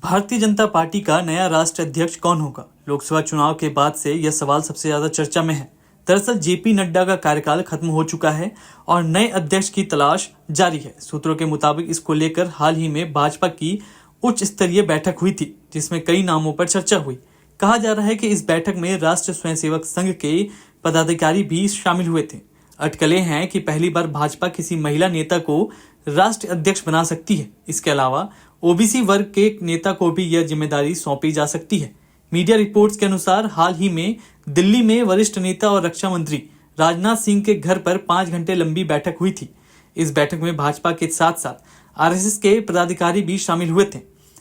Bharatiya Janata party का नया राष्ट्रीय अध्यक्ष कौन होगा? लोकसभा चुनाव के बाद से यह सवाल सबसे ज्यादा चर्चा में है। दरअसल जेपी नड्डा का कार्यकाल खत्म हो चुका है और नए अध्यक्ष की तलाश जारी है। सूत्रों के मुताबिक इसको लेकर हाल ही में भाजपा की उच्च स्तरीय बैठक हुई थी, जिसमें कई नामों पर चर्चा हुई। कहा जा रहा है कि इस बैठक में राष्ट्रीय स्वयंसेवक संघ के पदाधिकारी भी शामिल हुए थे। अटकलें हैं कि पहली बार भाजपा किसी महिला नेता को राष्ट्रीय अध्यक्ष बना सकती है। इसके अलावा ओबीसी वर्ग के एक नेता को भी यह जिम्मेदारी सौंपी जा सकती है। मीडिया रिपोर्ट्स के अनुसार हाल ही में दिल्ली में वरिष्ठ नेता और रक्षा मंत्री राजनाथ सिंह के घर पर 5 घंटे लंबी बैठक हुई थी। इस बैठक में भाजपा के साथ साथ आरएसएस के पदाधिकारी भी शामिल हुए थे।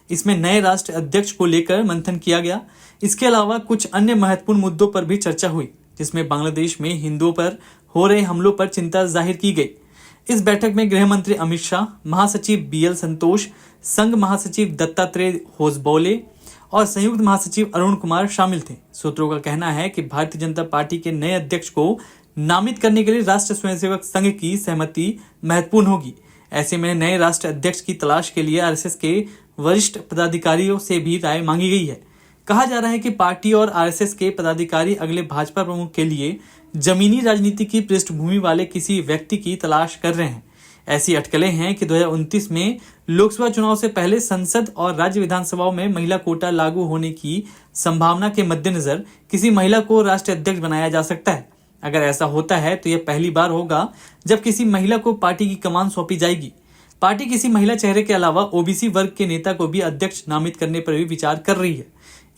इसमें नए राष्ट्रीय अध्यक्ष को लेकर मंथन किया गया। इसके अलावा कुछ अन्य महत्वपूर्ण मुद्दों पर भी चर्चा हुई, जिसमें बांग्लादेश में हिंदुओं पर हो रहे हमलों पर चिंता जाहिर की गई। इस बैठक में गृह मंत्री अमित शाह, महासचिव बीएल संतोष, संघ महासचिव दत्तात्रेय होसबौले और संयुक्त महासचिव अरुण कुमार शामिल थे। सूत्रों का कहना है कि भारतीय जनता पार्टी के नए अध्यक्ष को नामित करने के लिए राष्ट्रीय स्वयंसेवक संघ की सहमति महत्वपूर्ण होगी। ऐसे में नए राष्ट्रीय अध्यक्ष की तलाश के लिए आरएसएस के वरिष्ठ पदाधिकारियों से भी राय मांगी गई है। कहा जा रहा है कि पार्टी और आरएसएस के पदाधिकारी अगले भाजपा प्रमुख के लिए जमीनी राजनीति की पृष्ठभूमि वाले किसी व्यक्ति की तलाश कर रहे हैं। ऐसी अटकलें हैं कि 2029 में लोकसभा चुनाव से पहले संसद और राज्य विधानसभाओं में महिला कोटा लागू होने की संभावना के मद्देनजर किसी महिला को राष्ट्रीय अध्यक्ष बनाया जा सकता है। अगर ऐसा होता है तो यह पहली बार होगा जब किसी महिला को पार्टी की कमान सौंपी जाएगी। पार्टी किसी महिला चेहरे के अलावा ओबीसी वर्ग के नेता को भी अध्यक्ष नामित करने पर भी विचार कर रही है।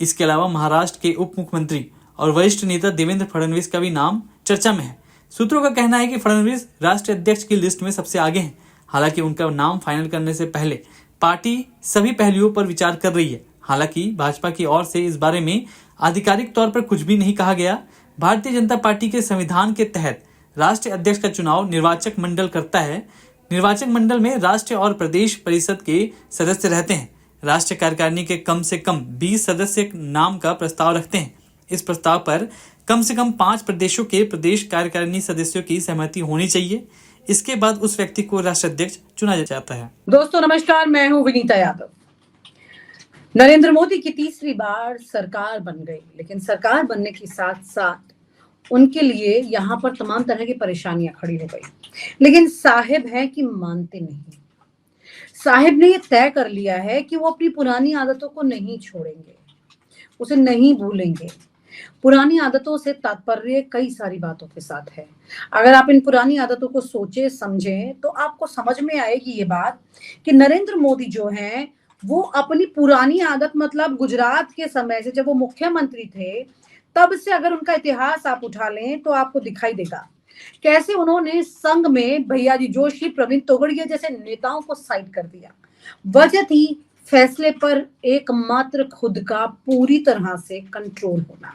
इसके अलावा महाराष्ट्र के उप मुख्यमंत्री और वरिष्ठ नेता देवेंद्र फडणवीस का भी नाम चर्चा में है। सूत्रों का कहना है कि फडणवीस राष्ट्रीय अध्यक्ष की लिस्ट में सबसे आगे हैं। हालांकि उनका नाम फाइनल करने से पहले पार्टी सभी पहलुओं पर विचार कर रही है। हालांकि भाजपा की ओर से इस बारे में आधिकारिक तौर पर कुछ भी नहीं कहा गया। भारतीय जनता पार्टी के संविधान के तहत राष्ट्रीय अध्यक्ष का चुनाव निर्वाचक मंडल करता है। निर्वाचक मंडल में राष्ट्रीय और प्रदेश परिषद के सदस्य रहते हैं। राष्ट्रीय कार्यकारिणी के कम से कम 20 सदस्य नाम का प्रस्ताव रखते हैं। इस प्रस्ताव पर कम से कम 5 प्रदेशों के प्रदेश कार्यकारिणी सदस्यों की सहमति होनी चाहिए। इसके बाद उस व्यक्ति को राष्ट्रीय अध्यक्ष चुना जाता है। दोस्तों नमस्कार, मैं हूं विनीता यादव। नरेंद्र मोदी की तीसरी बार सरकार बन गई, लेकिन सरकार बनने के साथ साथ उनके लिए यहाँ पर तमाम तरह की परेशानियां खड़ी हो गई। लेकिन साहिब है कि मानते नहीं। साहिब ने ये तय कर लिया है कि वो अपनी पुरानी आदतों को नहीं छोड़ेंगे, उसे नहीं भूलेंगे। पुरानी आदतों से तात्पर्य कई सारी बातों के साथ है। अगर आप इन पुरानी आदतों को सोचे समझें तो आपको समझ में आएगी ये बात कि नरेंद्र मोदी जो हैं वो अपनी पुरानी आदत, मतलब गुजरात के समय से जब वो मुख्यमंत्री थे तब से अगर उनका इतिहास आप उठा लें तो आपको दिखाई देगा कैसे उन्होंने संघ में भैया जी जोशी, प्रवीण तोगड़िया जैसे नेताओं को साइड कर दिया। वजह थी फैसले पर एकमात्र खुद का पूरी तरह से कंट्रोल होना।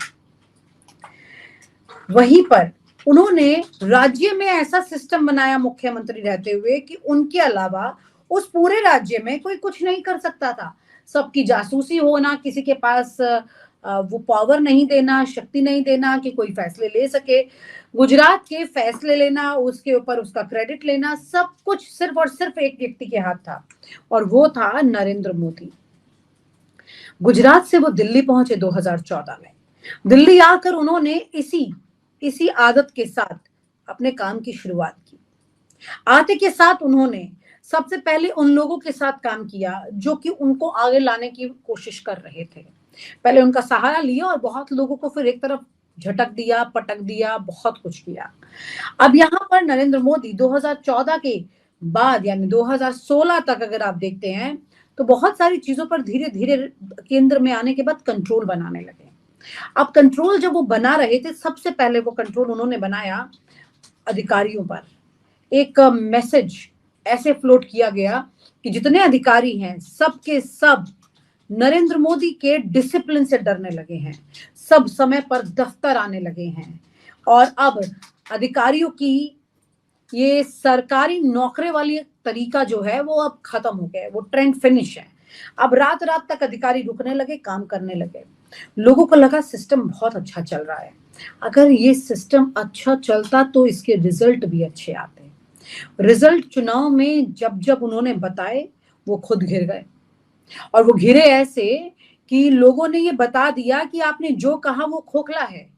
वहीं पर उन्होंने राज्य में ऐसा सिस्टम बनाया मुख्यमंत्री रहते हुए कि उनके अलावा उस पूरे राज्य में कोई कुछ नहीं कर सकता था। सबकी जासूसी होना, किसी के पास वो पावर नहीं देना, शक्ति नहीं देना कि कोई फैसले ले सके। गुजरात के फैसले लेना, उसके ऊपर उसका क्रेडिट लेना, सब कुछ सिर्फ और सिर्फ एक व्यक्ति के हाथ था और वो था नरेंद्र मोदी। गुजरात से वो दिल्ली पहुंचे 2014 में। दिल्ली आकर उन्होंने इसी आदत के साथ अपने काम की शुरुआत की। आते के साथ उन्होंने सबसे पहले उन लोगों के साथ काम किया जो कि उनको आगे लाने की कोशिश कर रहे थे। पहले उनका सहारा लिया और बहुत लोगों को फिर एक तरफ झटक दिया, पटक दिया, बहुत कुछ किया। अब यहाँ पर नरेंद्र मोदी 2014 के बाद यानी 2016 तक अगर आप देखते हैं तो बहुत सारी चीजों पर धीरे धीरे केंद्र में आने के बाद कंट्रोल बनाने लगे। अब कंट्रोल जब वो बना रहे थे, सबसे पहले वो कंट्रोल उन्होंने बनाया अधिकारियों पर। एक मैसेज ऐसे फ्लोट किया गया कि जितने अधिकारी हैं सब के सब नरेंद्र मोदी के डिसिप्लिन से डरने लगे हैं, सब समय पर दफ्तर आने लगे हैं और अब अधिकारियों की ये सरकारी नौकरी वाली तरीका जो है वो अब खत्म हो गया है, वो ट्रेंड फिनिश है। अब रात रात तक अधिकारी रुकने लगे, काम करने लगे। लोगों को लगा सिस्टम बहुत अच्छा चल रहा है। अगर ये सिस्टम अच्छा चलता तो इसके रिजल्ट भी अच्छे आते। रिजल्ट चुनाव में जब जब उन्होंने बताए वो खुद घिर गए। और वो घिरे ऐसे कि लोगों ने ये बता दिया कि आपने जो कहा वो खोखला है।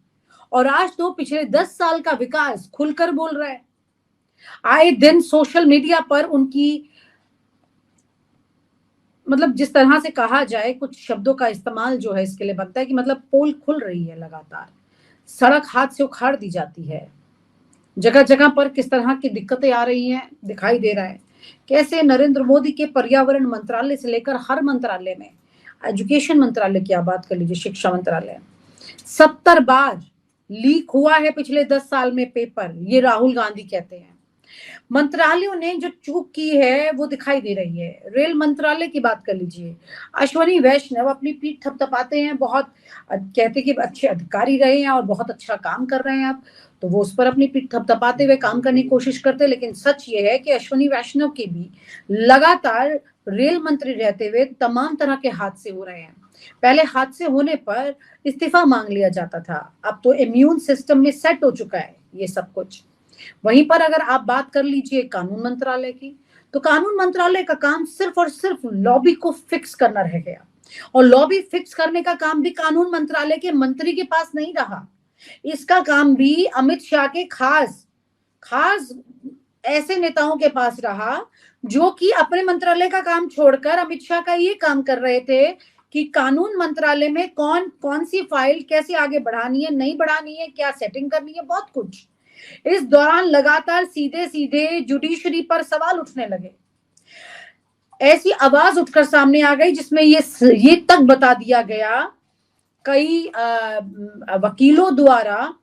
और आज तो पिछले 10 साल का विकास खुलकर बोल रहा है। आए दिन सोशल मीडिया पर उनकी, मतलब जिस तरह से कहा जाए, कुछ शब्दों का इस्तेमाल जो है इसके लिए बनता है कि मतलब पोल खुल रही है लगातार, सड़क हाथ से उखाड़ दी जाती है। जगह जगह पर किस तरह की दिक्कतें आ रही हैं दिखाई दे रहा है। कैसे नरेंद्र मोदी के पर्यावरण मंत्रालय से लेकर हर मंत्रालय में, एजुकेशन मंत्रालय की आप बात कर लीजिए, शिक्षा मंत्रालय, 70 बार लीक हुआ है पिछले 10 साल में पेपर, ये राहुल गांधी कहते हैं। मंत्रालयों ने जो चूक की है वो दिखाई दे रही है। रेल मंत्रालय की बात कर लीजिए, अश्वनी वैष्णव अपनी पीठ थपथपाते हैं, बहुत कहते कि अच्छे अधिकारी रहे हैं और बहुत अच्छा काम कर रहे हैं आप, तो वो उस पर अपनी पीठ थपथपाते हुए काम करने की कोशिश करते हैं। लेकिन सच ये है कि अश्वनी वैष्णव के भी लगातार रेल मंत्री रहते हुए तमाम तरह के हादसे हो रहे हैं। पहले हादसे होने पर इस्तीफा मांग लिया जाता था, अब तो इम्यून सिस्टम में सेट हो चुका है ये सब कुछ। वहीं पर अगर आप बात कर लीजिए कानून मंत्रालय की, तो कानून मंत्रालय का काम सिर्फ और सिर्फ लॉबी को फिक्स करना रह गया। और लॉबी फिक्स करने का काम भी कानून मंत्रालय के मंत्री के पास नहीं रहा, इसका काम भी अमित शाह के खास खास ऐसे नेताओं के पास रहा जो कि अपने मंत्रालय का काम छोड़कर अमित शाह का ये काम कर रहे थे कि कानून मंत्रालय में कौन कौन सी फाइल कैसे आगे बढ़ानी है, नहीं बढ़ानी है, क्या सेटिंग करनी है, बहुत कुछ। इस दौरान लगातार सीधे सीधे जुडिशरी पर सवाल उठने लगे। ऐसी आवाज उठकर सामने आ गई जिसमें ये तक बता दिया गया कई वकीलों द्वारा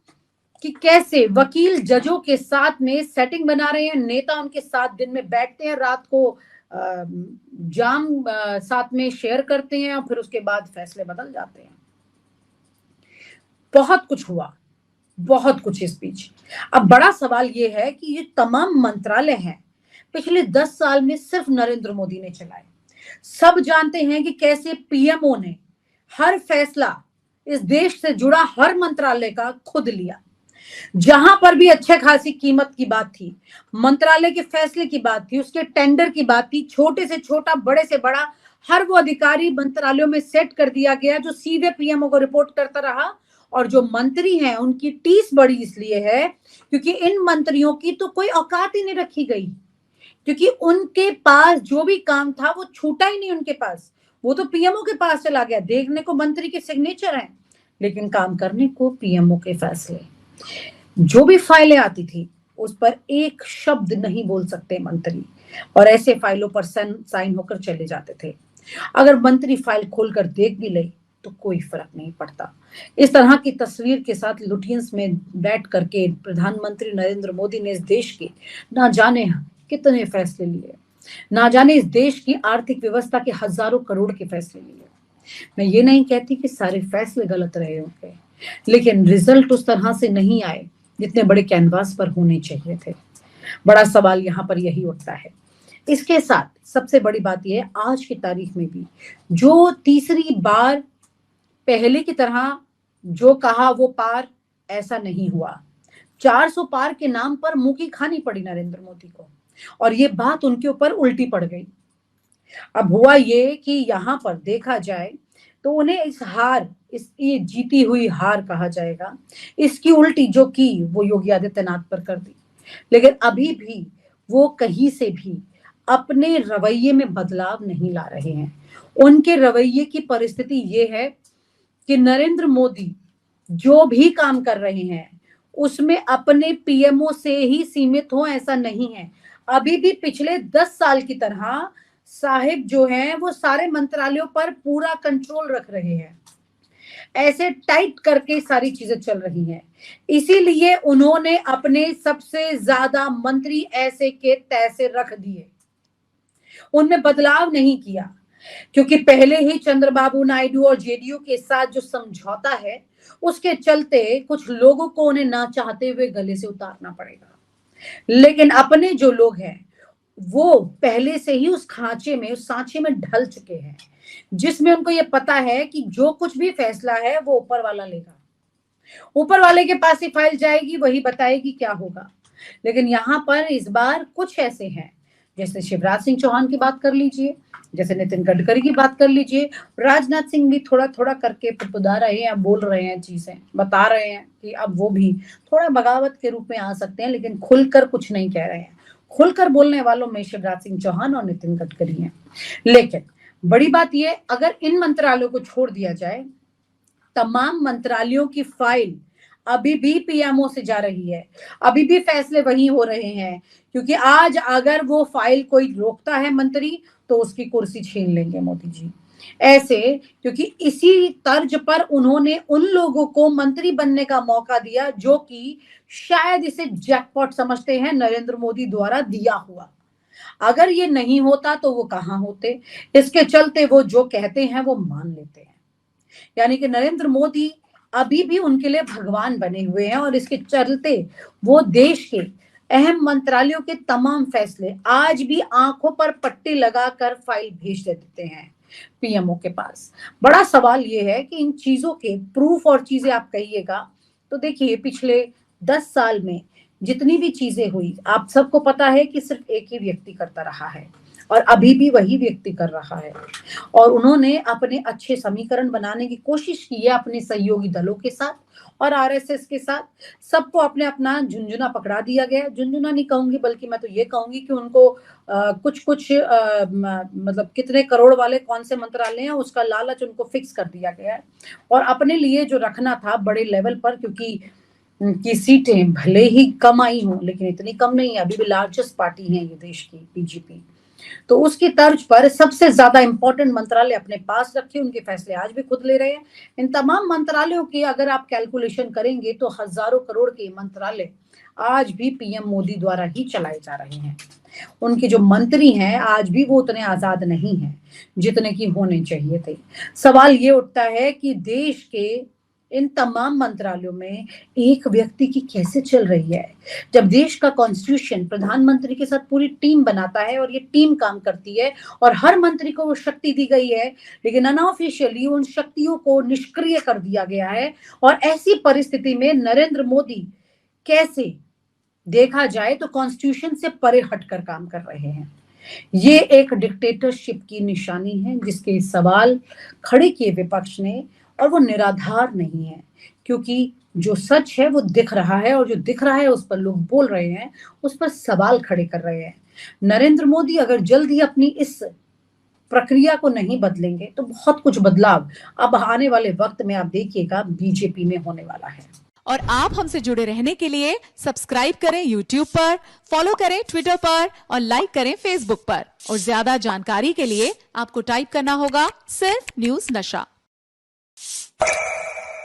कि कैसे वकील जजों के साथ में सेटिंग बना रहे हैं, नेता उनके साथ दिन में बैठते हैं, रात को जाम साथ में शेयर करते हैं और फिर उसके बाद फैसले बदल जाते हैं। बहुत कुछ हुआ, बहुत कुछ इस बीच। अब बड़ा सवाल ये है कि ये तमाम मंत्रालय हैं पिछले 10 साल में सिर्फ नरेंद्र मोदी ने चलाए। सब जानते हैं कि कैसे पीएमओ ने हर फैसला इस देश से जुड़ा हर मंत्रालय का खुद लिया। जहां पर भी अच्छे खासी कीमत की बात थी, मंत्रालय के फैसले की बात थी, उसके टेंडर की बात थी, छोटे से छोटा बड़े से बड़ा हर वो अधिकारी मंत्रालयों में सेट कर दिया गया जो सीधे पीएमओ को रिपोर्ट करता रहा। और जो मंत्री हैं उनकी टीस बड़ी इसलिए है क्योंकि इन मंत्रियों की तो कोई औकात ही नहीं रखी गई, क्योंकि उनके पास जो भी काम था वो छूटा ही नहीं उनके पास, वो तो पीएमओ के पास चला गया। देखने को मंत्री के सिग्नेचर हैं लेकिन काम करने को पीएमओ के फैसले। जो भी फाइलें आती थी उस पर एक शब्द नहीं बोल सकते मंत्री, और ऐसे फाइलों पर साइन होकर चले जाते थे। अगर मंत्री फाइल खोलकर देख भी ले तो कोई फर्क नहीं पड़ता। इस तरह की तस्वीर के साथ लुटियंस में बैठ करके प्रधानमंत्री नरेंद्र मोदी ने इस देश के ना जाने कितने फैसले लिए, ना जाने इस देश की आर्थिक व्यवस्था के हजारों करोड़ के फैसले लिए। मैं ये नहीं कहती कि सारे फैसले गलत रहे होंगे, लेकिन रिजल्ट उस तरह से नहीं आए जितने बड़े कैनवास पर होने चाहिए थे। बड़ा सवाल यहाँ पर यही उठता है। इसके साथ सबसे बड़ी बात यह है, आज की तारीख में भी जो तीसरी बार पहले की तरह जो कहा वो पार, ऐसा नहीं हुआ। 400 पार के नाम पर मुंह की खानी पड़ी नरेंद्र मोदी को, और ये बात उनके ऊपर उल्टी पड़ गई। अब हुआ ये कि यहाँ पर देखा जाए तो उन्हें इस हार, ये जीती हुई हार कहा जाएगा, इसकी उल्टी जो की वो योगी आदित्यनाथ पर कर दी। लेकिन अभी भी वो कहीं से भी अपने रवैये में बदलाव नहीं ला रहे हैं। उनके रवैये की परिस्थिति ये है कि नरेंद्र मोदी जो भी काम कर रहे हैं उसमें अपने पीएमओ से ही सीमित हो, ऐसा नहीं है। अभी भी पिछले 10 साल की तरह साहिब जो हैं वो सारे मंत्रालयों पर पूरा कंट्रोल रख रहे हैं, ऐसे टाइट करके सारी चीजें चल रही हैं। इसीलिए उन्होंने अपने सबसे ज्यादा मंत्री ऐसे के तैसे रख दिए, उनमें बदलाव नहीं किया, क्योंकि पहले ही चंद्रबाबू नायडू और जेडीयू के साथ जो समझौता है उसके चलते कुछ लोगों को उन्हें ना चाहते हुए गले से उतारना पड़ेगा। लेकिन अपने जो लोग हैं वो पहले से ही उस खांचे में, उस सांचे में ढल चुके हैं, जिसमें उनको ये पता है कि जो कुछ भी फैसला है वो ऊपर वाला लेगा, ऊपर वाले के पास ही फाइल जाएगी, वही बताएगी क्या होगा। लेकिन यहाँ पर इस बार कुछ ऐसे हैं, जैसे शिवराज सिंह चौहान की बात कर लीजिए, जैसे नितिन गडकरी की बात कर लीजिए, राजनाथ सिंह भी थोड़ा थोड़ा करके फुदफुदा रहे हैं, बोल रहे हैं, चीजें बता रहे हैं कि अब वो भी थोड़ा बगावत के रूप में आ सकते हैं, लेकिन खुलकर कुछ नहीं कह रहे हैं। खुलकर बोलने वालों में शिवराज सिंह चौहान और नितिन गडकरी हैं। लेकिन बड़ी बात यह, अगर इन मंत्रालयों को छोड़ दिया जाए, तमाम मंत्रालयों की फाइल अभी भी पीएमओ से जा रही है, अभी भी फैसले वही हो रहे हैं, क्योंकि आज अगर वो फाइल कोई रोकता है मंत्री, तो उसकी कुर्सी छीन लेंगे मोदी जी। ऐसे, क्योंकि इसी तर्ज पर उन्होंने उन लोगों को मंत्री बनने का मौका दिया जो कि शायद इसे जैकपॉट समझते हैं, नरेंद्र मोदी द्वारा दिया हुआ। अगर ये नहीं होता तो वो कहां होते, इसके चलते वो जो कहते हैं वो मान लेते हैं। यानी कि नरेंद्र मोदी अभी भी उनके लिए भगवान बने हुए हैं, और इसके चलते वो देश के अहम मंत्रालयों के तमाम फैसले आज भी आंखों पर पट्टी लगाकर फाइल भेज देते हैं पीएमओ के पास। बड़ा सवाल ये है कि इन चीजों के प्रूफ और चीजें आप कहिएगा तो देखिए, पिछले 10 साल में जितनी भी चीजें हुई, आप सबको पता है कि सिर्फ एक ही व्यक्ति करता रहा है, और अभी भी वही व्यक्ति कर रहा है। और उन्होंने अपने अच्छे समीकरण बनाने की कोशिश की है अपने सहयोगी दलों के साथ और आरएसएस के साथ। सबको अपने अपना झुंझुना पकड़ा दिया गया। झुंझुना नहीं कहूंगी, बल्कि मैं तो ये कहूंगी कि उनको कुछ मतलब कितने करोड़ वाले कौन से मंत्रालय हैं उसका लालच उनको फिक्स कर दिया गया है, और अपने लिए जो रखना था बड़े लेवल पर, क्योंकि की सीटें भले ही कम आई हों, लेकिन इतनी कम नहीं है, अभी भी लार्जेस्ट पार्टी है ये देश की बीजेपी। तो उसकी तर्ज पर सबसे ज्यादा इंपॉर्टेंट मंत्रालय अपने पास रखे, उनके फैसले आज भी खुद ले रहे हैं। इन तमाम मंत्रालयों की अगर आप कैलकुलेशन करेंगे तो हजारों करोड़ के मंत्रालय आज भी पीएम मोदी द्वारा ही चलाए जा रहे हैं। उनके जो मंत्री हैं आज भी वो उतने आजाद नहीं हैं जितने की होने चाहिए थे। सवाल ये उठता है कि देश के इन तमाम मंत्रालयों में एक व्यक्ति की कैसे चल रही है, जब देश का कॉन्स्टिट्यूशन प्रधानमंत्री के साथ पूरी टीम बनाता है और ये टीम काम करती है और हर मंत्री को वो शक्ति दी गई है, लेकिन अनऑफिशियली उन शक्तियों को निष्क्रिय कर दिया गया है। और ऐसी परिस्थिति में नरेंद्र मोदी कैसे देखा जाए तो कॉन्स्टिट्यूशन से परे हटकर काम कर रहे हैं। ये एक डिक्टेटरशिप की निशानी है जिसके सवाल खड़े किए विपक्ष ने, और वो निराधार नहीं है, क्योंकि जो सच है वो दिख रहा है, और जो दिख रहा है उस पर लोग बोल रहे हैं, उस पर सवाल खड़े कर रहे हैं। नरेंद्र मोदी अगर जल्द ही अपनी इस प्रक्रिया को नहीं बदलेंगे तो बहुत कुछ बदलाव अब आने वाले वक्त में आप देखिएगा बीजेपी में होने वाला है। और आप हमसे जुड़े रहने के लिए सब्सक्राइब करें YouTube पर, फॉलो करें Twitter पर और लाइक करें Facebook पर। और ज्यादा जानकारी के लिए आपको टाइप करना होगा सिर्फ न्यूज़ नशा।